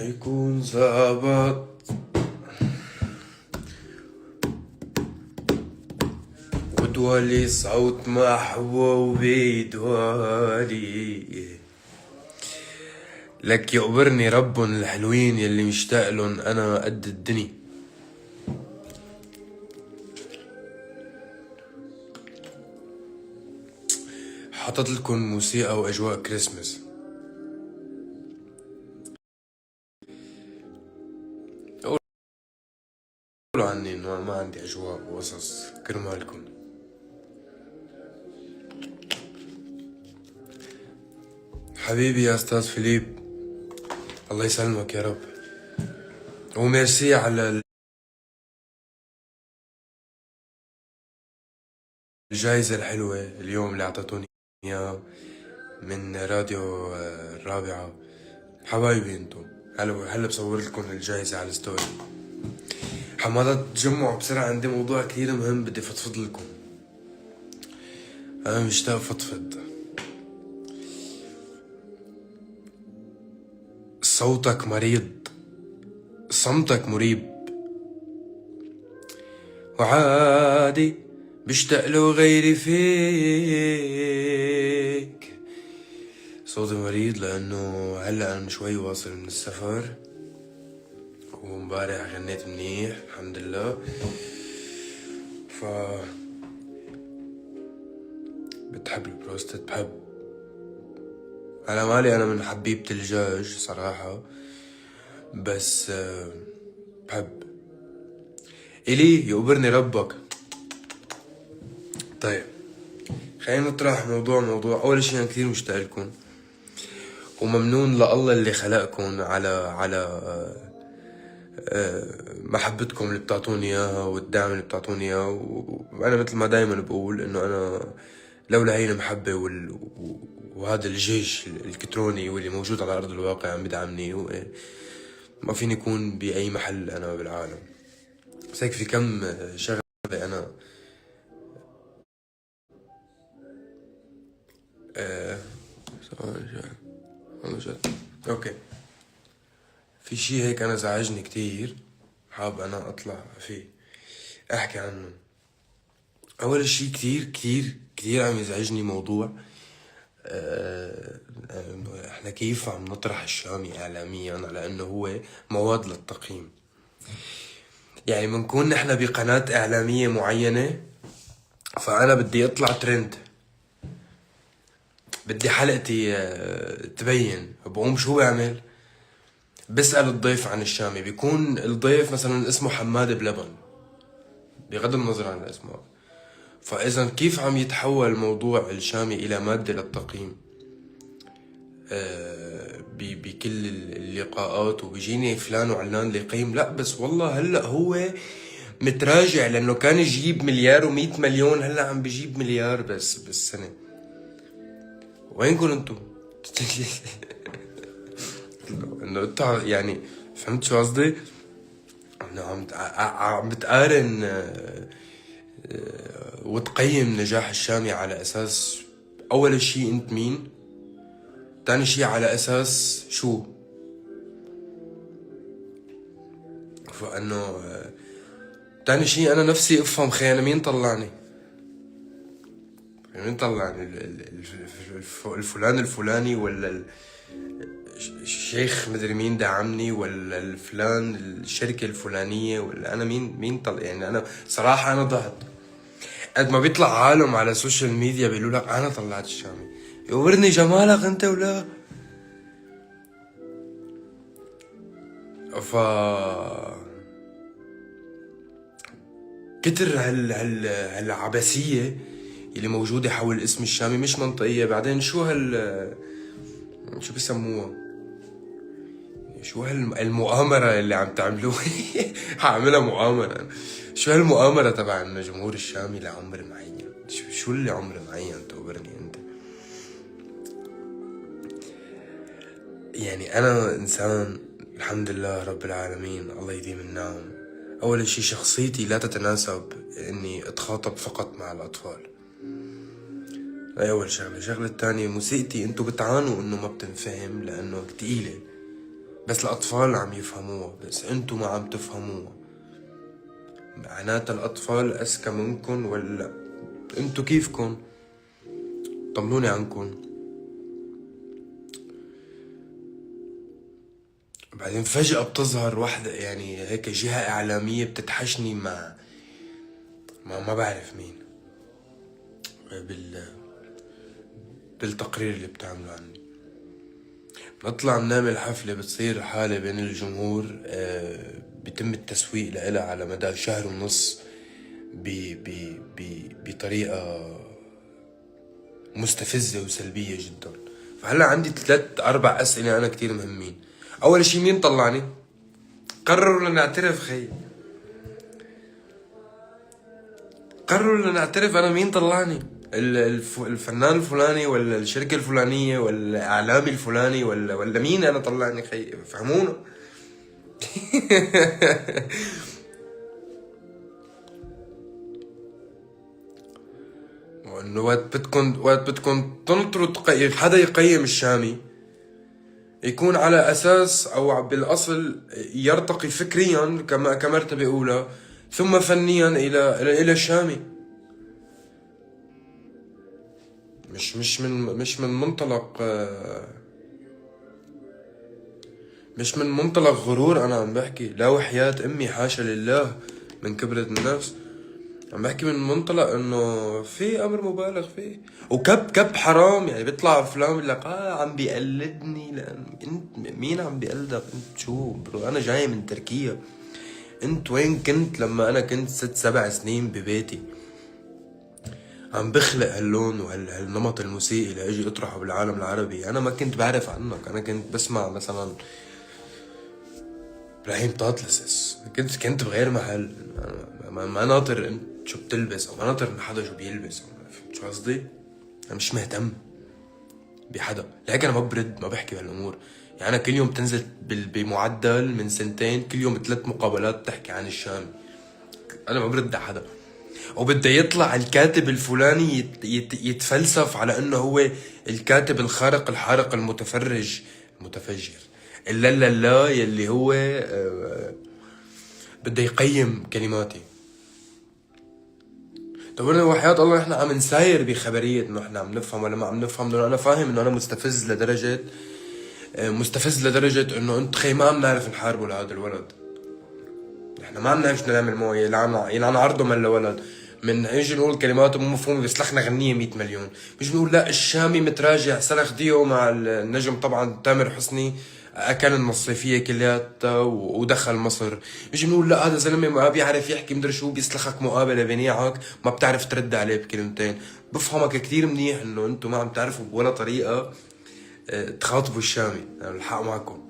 يكون ظابط ودولي صوت محبوب وبيدوالي لك يقبرني ربن الحلوين يلي مشتاقلن انا قد الدنيا. حطت لكم موسيقى واجواء كريسمس. قولوا عني انه ما عندي اجواء وقصص كرمالكم. حبيبي يا استاذ فيليب، الله يسلمك يا رب، وميرسي على الجائزة الحلوة اليوم اللي اعطتوني اياها من راديو الرابعة. حبايبي انتم، هلا بصور لكم الجائزة على الستوري. حمادات تجمعوا بسرعة، عندي موضوع كثير مهم بدي فضفض لكم. انا مشتاق فضفض. صوتك مريض، صمتك مريب، وعادي بشتاق له غيري فيك. صوتي مريض لانه هلا انا شوي واصل من السفر، ومبارح غنيت منيح الحمد لله. بتحب البروستات؟ بحب. على مالي انا من حبيبة الدجاج صراحة، بس بحب. الي يقبرني ربك. طيب خلينا نطرح موضوع. اول شي انا كثير مشتاق لكم، وممنون لله اللي خلقكم على محبتكم اللي بتعطوني اياها والدعم اللي بتعطوني اياه. وانا مثل ما دايما بقول انه انا لولا هي المحبة وهذا الجيش الالكتروني واللي موجود على ارض الواقع عم بدعمني، ما فيني اكون باي محل انا بالعالم. بس هيك في كم شغلة انا اوكي، في شي هيك انا زعجني كتير، حاب انا اطلع فيه احكي عنه. اول شي كتير عم يزعجني موضوع احنا كيف عم نطرح الشامي اعلاميا على انه هو مواد للتقييم. يعني بنكون نحن بقناة اعلامية معينة، فانا بدي اطلع ترند، بدي حلقتي تبين. بقوم شو بعمل؟ بسأل الضيف عن الشامي، بيكون الضيف مثلا اسمه حماد بلبن بغض النظر عن الاسماء. فاذا كيف عم يتحول موضوع الشامي الى مادة للتقييم بكل اللقاءات، وبيجيني فلان وعلان ليقيم. لا بس والله هلا هو متراجع لانه كان يجيب مليار و100 مليون، هلا عم بيجيب مليار بس بالسنة. وينكم انتو؟ انه انت يعني فهمت شو قصدي؟ انه عم بتقارن وتقيم نجاح الشامي على اساس اول شي انت مين، تاني شي على اساس شو. فانه تاني شي انا نفسي افهم خيانة مين طلعني، مين طلعني الفلان الفلاني ولا الشيخ مدري مين دعمني، ولا الفلان الشركة الفلانية، ولا انا مين يعني انا صراحة انا ضهت. قد ما بيطلع عالم على السوشيال ميديا بيقولوا لك انا طلعت الشامي، يورني جمالك انت ولا. ف كتر هالعبثية اللي موجودة حول اسم الشامي مش منطقية. بعدين شو شو بيسموها، شو المؤامرة اللي عم تعملوها؟ هعملها مؤامرة. شو هالمؤامرة تبع انه جمهور الشامي لعمر معين؟ شو اللي عمر معين تقبرني انت؟ يعني انا انسان الحمد لله رب العالمين، الله يديم النعم. اول شي شخصيتي لا تتناسب اني اتخاطب فقط مع الاطفال، هاي اول شغلة. الشغلة الثانية موسيقتي انتو بتعانوا انه ما بتنفهم لانه تقيلة، بس الأطفال عم يفهموها، بس انتو ما عم تفهموها. معناتها الأطفال أذكى منكن ولا انتو كيفكن؟ طمنوني عنكن. بعدين فجأة بتظهر واحدة يعني هيك جهة إعلامية بتتحشني مع ما بعرف مين بالتقرير اللي بتعمله عني. نطلع بنعمل حفلة بتصير حالة بين الجمهور، بيتم التسويق لها على مدى شهر ونص بطريقة مستفزة وسلبية جدا. فهلا عندي 3-4 أسئلة أنا كتير مهمين. أول شي مين طلعني؟ قرروا لنعترف خي، قرروا لنعترف أنا مين طلعني؟ الفنان الفلاني ولا الشركة الفلانية ولا الإعلامي الفلاني ولا مين أنا طلعني خي؟ فهمونا. وإنه وقت بدكن تنطروا حدا يقيم الشامي يكون على أساس أو بالأصل يرتقي فكريا كمرتبة أولى ثم فنيا إلى الشامي. مش من منطلق غرور أنا عم بحكي، لا وحياة أمي حاشا لله من كبرة النفس. عم بحكي من منطلق إنه في أمر مبالغ فيه وكب حرام. يعني بيطلع أفلام يقول لك عم بيقلدني. لأن أنت مين عم بيقلدك؟ أنت شو برو؟ أنا جاي من تركيا، أنت وين كنت لما أنا كنت 6-7 سنين ببيتي عم بخلق هاللون وهالنمط الموسيقي لأجي أطرحه بالعالم العربي؟ أنا ما كنت بعرف عنك، أنا كنت بسمع مثلا ابراهيم طاطلسس، كنت بغير محل. ما ناطر انت شو بتلبس او ما ناطر ان حدا شو بيلبس. فهمت شو قصدي؟ انا مش مهتم بحدا، لهيك انا ما برد ما بحكي بهالامور. يعني انا كل يوم بتنزل بمعدل من 2 كل يوم 3 مقابلات بتحكي عن الشام. انا ما برد على حدا، وبده يطلع الكاتب الفلاني يتفلسف على انه هو الكاتب الخارق الحارق المتفجر لا يلي هو بده يقيم كلماتي. طب انا وحياة الله احنا عم نساير بخبرية انه احنا عم نفهم ولا ما عم نفهم. انه انا فاهم انه انا مستفز لدرجة انه انت خي ما عم نعرف نحاربه لهذا الولد. احنا ما عم نعرف شو نعمل معه. يلعن عرضه من لولد من يجي نقول كلماته مو مفهومه بيسلخنا غنية 100 مليون. مش بنقول لا الشامي متراجع سلخ ديو مع النجم طبعا تامر حسني اكل المصيفية كلياتها ودخل مصر. مش بنقول لا هذا زلمة ما بيعرف يحكي مدري شو بيسلخك مقابلة بنيعك ما بتعرف ترد عليه بكلمتين. بفهمك كتير منيح انه انتم ما عم تعرفوا بولا طريقة تخاطبوا الشامي. يعني الحق معكم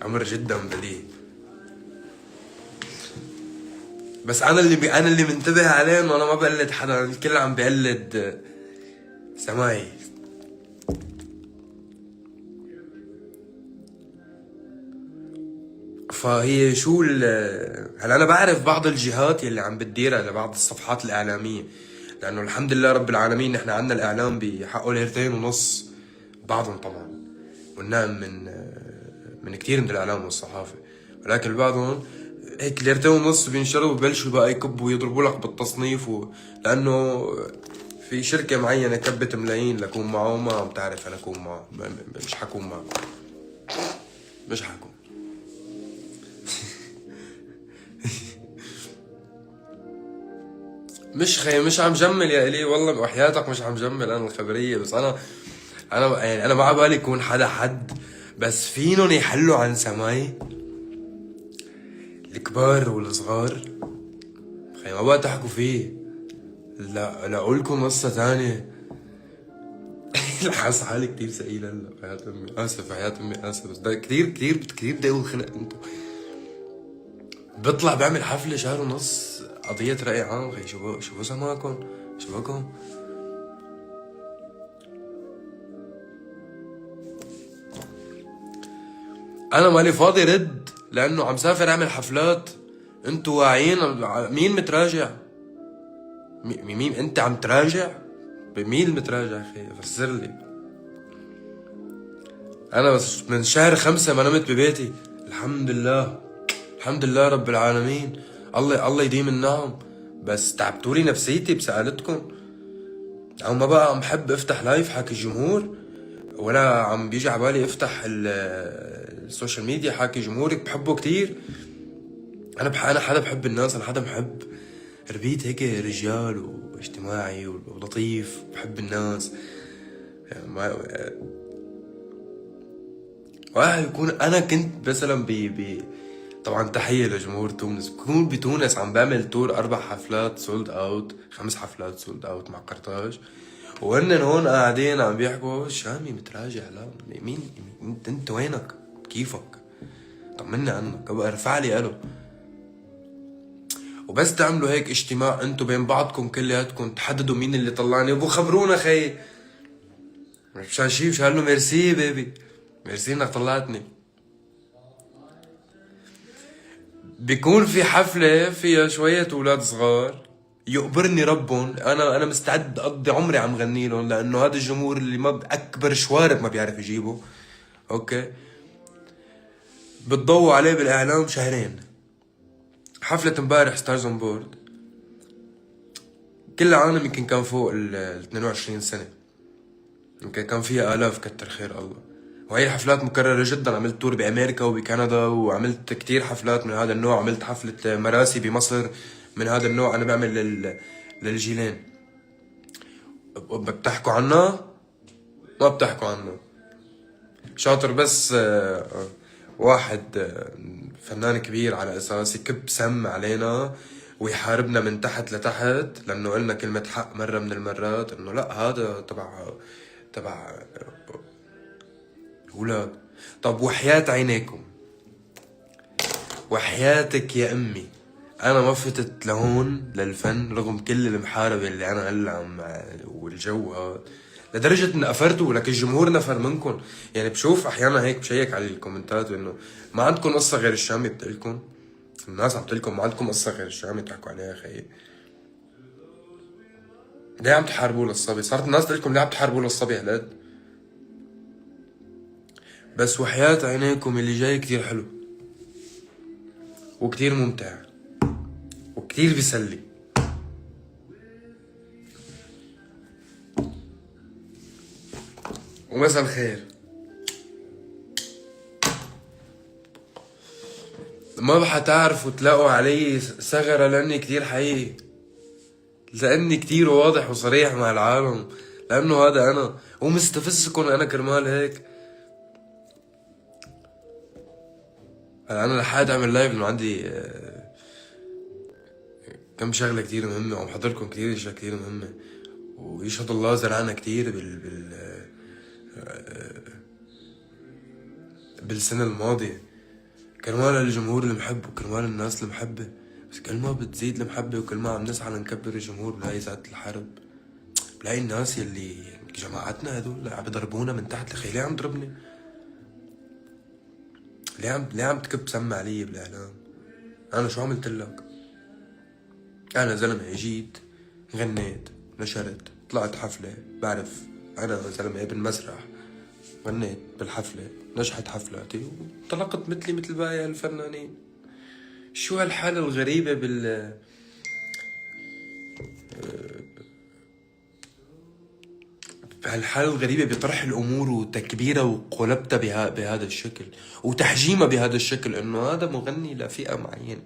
امر جدا بديهي. بس انا اللي منتبه عليه انه انا ما بقلد حدا، الكل عم بقلد سماي. فهي شو هلا انا بعرف بعض الجهات يلي عم بتديرها لبعض الصفحات الاعلاميه، لانه الحمد لله رب العالمين نحن عندنا الاعلام بحقه 2.5 بعضهم طبعا، والنعم من كتير من الاعلام والصحافه. ولكن بعضهم هيك 2.5 بينشروا وببلشوا بقى يكبوا ويضربوا لك بالتصنيف لانه في شركة معينة كبت ملايين لكون معه ما عم تعرف انا اكون معه. مش حكون معه، مش حكون. مش عم جمل يا الي والله وحياتك مش عم جمل انا الخبرية. بس انا يعني انا ما عبالي يكون حد بس فينن يحلوا عن سماي الكبار والصغار. خي ما بقى تحكوا فيه. لا اقولكم قصة تانية. حاسس حالي كتير ثقيل هلا. حياة امي اسف، حياة امي اسف، بس ده كتير بضايقوا الخلق. انتو بطلع بعمل حفلة شهر ونص قضية رأي عام. خي شو سماكن شو بكم. انا مالي فاضي رد لانه عم سافر اعمل حفلات. انتو واعيين مين متراجع؟ مين انت عم تراجع؟ مين المتراجع خي؟ فسر لي. انا بس من شهر 5 ما نمت ببيتي. الحمد لله، الحمد لله رب العالمين. الله يديم النعم. بس تعبتولي نفسيتي بسألتكم. او ما بقى عم بحب افتح لايف حكي الجمهور، ولا عم بيجي عبالي افتح السوشيال ميديا حكي جمهورك بحبه كتير. انا حدا بحب الناس، انا حدا بحب ربيت هيك رجال واجتماعي ولطيف، بحب الناس. ما واحد يكون انا كنت مثلا طبعا تحية لجمهور تونس. بكون بتونس عم بعمل تور 4 حفلات سولد اوت، 5 حفلات سولد اوت مع قرطاج، وهن هون قاعدين عم بيحكوا شامي متراجع. لا مين انت وينك؟ كيفك؟ طمني عنك، ابقى ارفع لي الو. وبس تعملوا هيك اجتماع انتوا بين بعضكم كلياتكم، تحددوا مين اللي طلعني وخبرونا خي. مشان شي مشان له ميرسي بيبي، ميرسي انك طلعتني. بيكون في حفلة فيها شوية أولاد صغار يقبرني ربهم، أنا مستعد أقضي عمري عم غني لهم، لأنه هذا الجمهور اللي ما أكبر شوارب ما بيعرف يجيبه. أوكي، بتضووا عليه بالإعلام شهرين. حفلة امبارح ستارز اون بورد، كل عالم يمكن كان فوق ال 22 سنة، يمكن كان فيها آلاف كتر خير الله. وهي الحفلات مكررة جدا. عملت تور بأمريكا وبكندا، وعملت كتير حفلات من هذا النوع. عملت حفلة مراسي بمصر من هذا النوع. أنا بعمل للجيلين. بتحكوا عنها ما بتحكوا عنها. شاطر بس واحد فنان كبير على اساس يكب سم علينا ويحاربنا من تحت لتحت، لانه قلنا كلمة حق مرة من المرات انه لا هذا تبع اولاد. طب وحياة عينيكم، وحياتك يا امي، انا ما فتت لهون للفن رغم كل المحاربة اللي انا هلا والجو هذا، لدرجة ان قفرتوا لك الجمهور نفر منكم. يعني بشوف احيانا هيك بشيك على الكومنتات انه ما عندكم قصة غير الشامي. بتقلكم الناس عم تقلكم ما عندكم قصة غير الشامي تحكوا عليها خيي. ليه عم تحاربوا للصبي؟ صارت الناس تقلكم ليه عم تحاربوا للصبي هالقد؟ بس وحياة عينيكم اللي جاي كتير حلو وكتير ممتع وكتير بيسلي. ومساء الخير. ما حتعرفوا تلاقوا علي ثغرة لاني كتير حقيقي، لاني كتير واضح وصريح مع العالم، لانه هذا انا ومستفزكم انا كرمال هيك. انا لحقت اعمل لايف لانه عندي كم شغلة كتير مهمة، وعم حضركم كتير اشياء كتير مهمة، ويشهد الله زرعنا كتير بالسنة الماضية. كرمال الجمهور المحب وكرمال الناس المحبة. بس كل ما بتزيد المحبة وكل ما عم نسعى لنكبر الجمهور بلاقي زادت الحرب. بلاقي الناس يلي جماعتنا هدول عم يضربونا من تحت لخي. ليه عم تضربني؟ ليه عم تكب سم علي بالاعلام؟ انا شو عملت لك؟ انا زلمه جيت غنيت نشرت طلعت حفله، بعرف انا زلمه ابن مسرح، غنيت بالحفله نجحت حفلاتي وانطلقت مثلي مثل باقي الفنانين. شو هالحالة الغريبة هالحالة الغريبة بطرح الأمور وتكبيرها وقلبتها بهذا الشكل وتحجيمها بهذا الشكل، إنه هذا مغني لفئة معينة.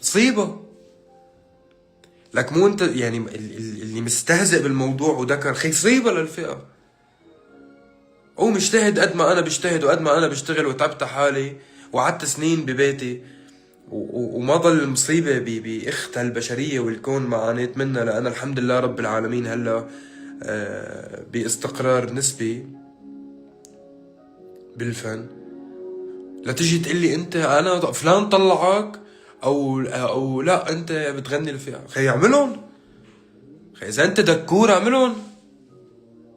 صيبة لك مو أنت يعني اللي مستهزئ بالموضوع وذكر خي صيبة للفئة. هو مجتهد قد ما أنا بجتهد وقد ما أنا بشتغل وتعبت حالي وقعدت سنين ببيتي وما ضل المصيبة بإختها البشرية والكون ما عانيت منها، لأن الحمد لله رب العالمين هلا باستقرار نسبي بالفن. لا تجي تقلي انت انا فلان طلعك او لا انت بتغني الفئة. خي اعملهم، خي اذا انت دكور اعملهم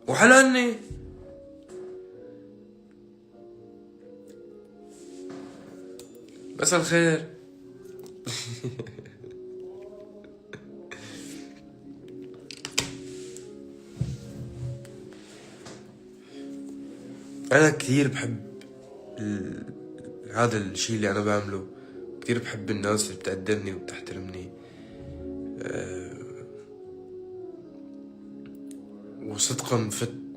وحلقني. مساء الخير. انا كتير بحب ال... هذا الشي اللي انا بعمله. كتير بحب الناس اللي بتقدرني وبتحترمني. وصدقا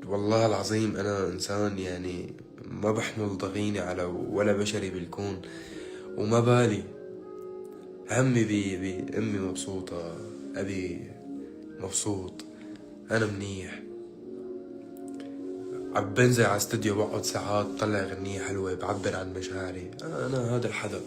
والله العظيم انا انسان يعني ما بحمل ضغينة على ولا بشري بالكون، وما بالي همي بأمي مبسوطة، أبي مبسوط، أنا منيح. بنزل على استوديو بقعد ساعات طلع غنية حلوة بعبر عن مشاعري. أنا هذا الحدا.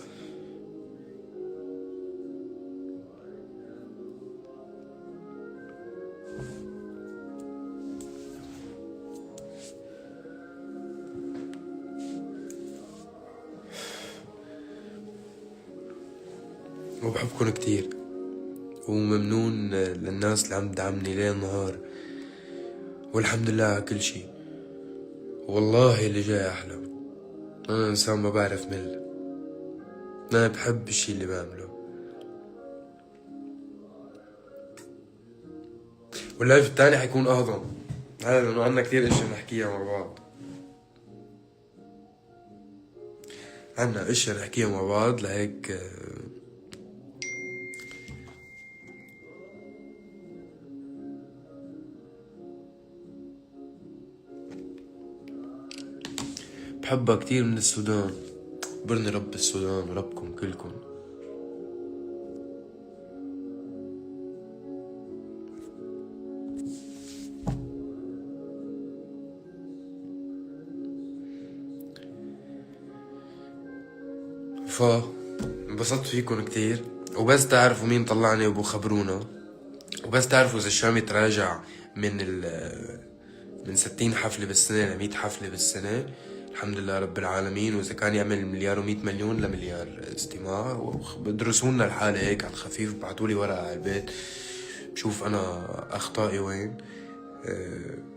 وبحبكن كتير، وممنون للناس اللي عم تدعمني ليل نهار، والحمد لله على كل شي. والله اللي جاي أحلى. أنا إنسان ما بعرف مل، أنا بحب الشي اللي بعمله. واللايف التاني حيكون أهضم هذا لأنه عنا كتير أشياء نحكيها مع بعض. عنا أشياء نحكيها مع بعض، لهيك بحبها كتير من السودان. برني رب السودان وربكم كلكم. انبسطت فيكم كتير، وبس تعرفوا مين طلعني وبخبرونا، وبس تعرفوا اذا الشامي تراجع من 60 حفلة بالسنة ل 100 حفلة بالسنة، الحمد لله رب العالمين. واذا كان يعمل مليار و100 مليون لمليار استماع، بدرسونا الحالة هيك على الخفيف، بعتولي ورقة على البيت بشوف انا اخطائي وين.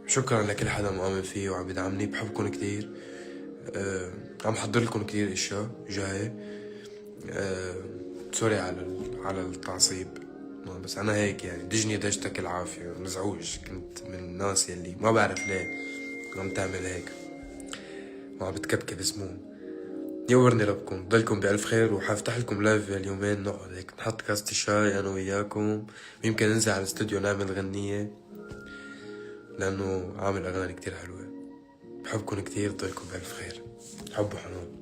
شكرا لكل حدا مؤمن فيه وعم يدعمني، بحبكم كتير. عم حضر لكم كتير اشياء جاية. سوري على التعصيب، بس انا هيك يعني دجني دجتك العافية، مزعوج كنت من الناس يلي ما بعرف ليه عم تعمل هيك وعم بتكبكب سموم. يورني ربكم، ضلكم بألف خير، وحافتح لكم لايف اليومين نقعد هيك نحط كاسة الشاي انا وياكم، ويمكن ننزل على الاستوديو نعمل غنية لانه عامل اغاني كتير حلوة. بحبكم كتير، ضلكم بألف خير. حب وحنان.